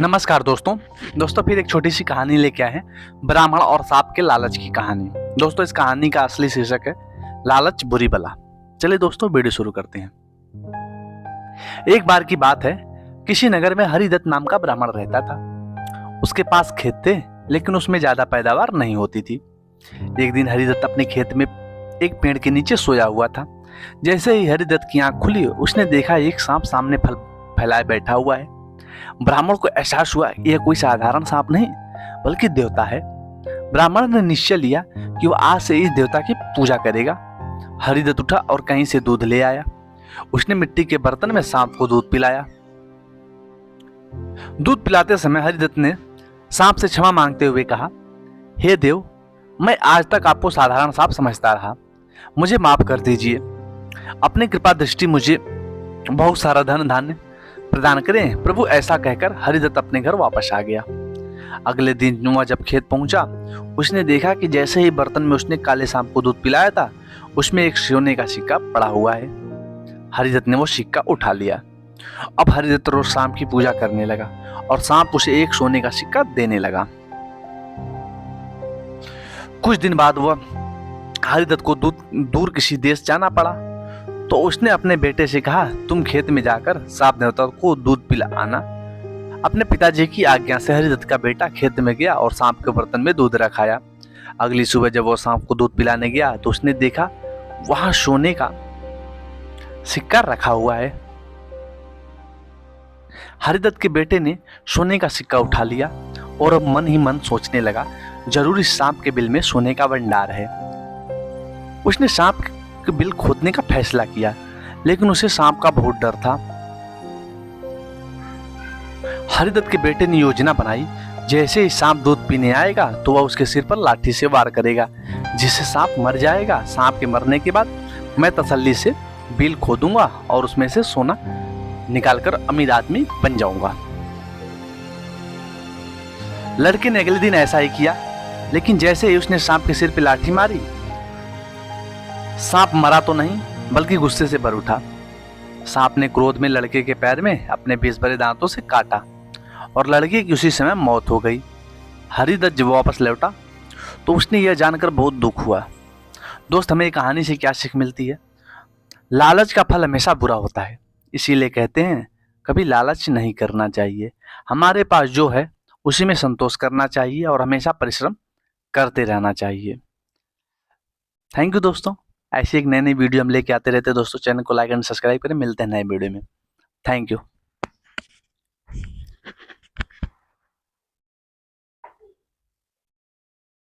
नमस्कार दोस्तों फिर एक छोटी सी कहानी लेके आए हैं, ब्राह्मण और सांप के लालच की कहानी। दोस्तों इस कहानी का असली शीर्षक है लालच बुरी बला। चलिए दोस्तों वीडियो शुरू करते हैं। एक बार की बात है, किसी नगर में हरिदत्त नाम का ब्राह्मण रहता था। उसके पास खेत थे, लेकिन उसमें ज्यादा पैदावार नहीं होती थी। एक दिन हरिदत्त अपने खेत में एक पेड़ के नीचे सोया हुआ था। जैसे ही हरिदत्त की आंख खुली, उसने देखा एक सांप सामने फल फैलाए बैठा हुआ है। ब्राह्मण को एहसास हुआ कि यह कोई साधारण सांप नहीं बल्कि देवता है। ब्राह्मण ने निश्चय लिया कि वह आज से इस देवता की पूजा करेगा। हरिदत्त उठा और कहीं से दूध ले आया। उसने मिट्टी के बर्तन में सांप को दूध पिलाया। दूध पिलाते समय हरिदत्त ने सांप से क्षमा मांगते हुए कहा, हे देव, मैं आज तक आपको साधारण सांप समझता रहा, मुझे माफ कर दीजिए। अपनी कृपा दृष्टि मुझे बहुत सारा धन धान्य प्रदान करें। प्रभु ऐसा कहकर हरिदत्त अपने घर वापस आ गया। अगले दिन वह जब खेत पहुंचा, उसने देखा कि जैसे ही बर्तन में उसने काले सांप को दूध पिलाया था, उसमें एक सोने का सिक्का पड़ा हुआ है। हरिदत्त ने वो सिक्का उठा लिया। अब हरिदत्त रोज सांप की पूजा करने लगा और सांप उसे एक सोने का सिक्का देने लगा। कुछ दिन बाद वह हरिदत्त को दूर किसी देश जाना पड़ा, तो उसने अपने बेटे से कहा, तुम खेत में जाकर सांप देवता को दूध पिला आना। अपने पिताजी की आज्ञा से हरिदत्त का बेटा खेत में गया और सांप के बर्तन में दूध रखाया। अगली सुबह जब वो सांप को दूध पिलाने गया, तो उसने देखा वहां सोने का सिक्का रखा हुआ है। हरिदत्त के बेटे ने सोने का सिक्का उठा लिया और अब मन ही मन सोचने लगा, जरूर इस सांप के बिल में सोने का भंडार है। उसने सांप के बिल खोदने का फैसला किया, लेकिन उसे सांप का बहुत डर था। हरिदत्त के बेटे ने योजना बनाई, जैसे ही सांप दूध पीने आएगा तो वह उसके सिर पर लाठी से वार करेगा, जिससे सांप मर जाएगा। सांप के मरने के बाद मैं तसल्ली से बिल खोदूंगा और उसमें से सोना निकालकर अमीर आदमी बन जाऊंगा। लड़के ने अगले दिन ऐसा ही किया, लेकिन जैसे ही उसने सांप के सिर पर लाठी मारी, सांप मरा तो नहीं बल्कि गुस्से से भर उठा। सांप ने क्रोध में लड़के के पैर में अपने विष भरे दांतों से काटा और लड़के की उसी समय मौत हो गई। हरिदत्त जब वापस लौटा तो उसने यह जानकर बहुत दुख हुआ। दोस्त, हमें कहानी से क्या सीख मिलती है? लालच का फल हमेशा बुरा होता है, इसीलिए कहते हैं कभी लालच नहीं करना चाहिए। हमारे पास जो है उसी में संतोष करना चाहिए और हमेशा परिश्रम करते रहना चाहिए। थैंक यू दोस्तों। ऐसी एक नई वीडियो हम लेके आते रहते हैं दोस्तों। चैनल को लाइक एंड सब्सक्राइब करें। मिलते हैं नए वीडियो में। Thank you.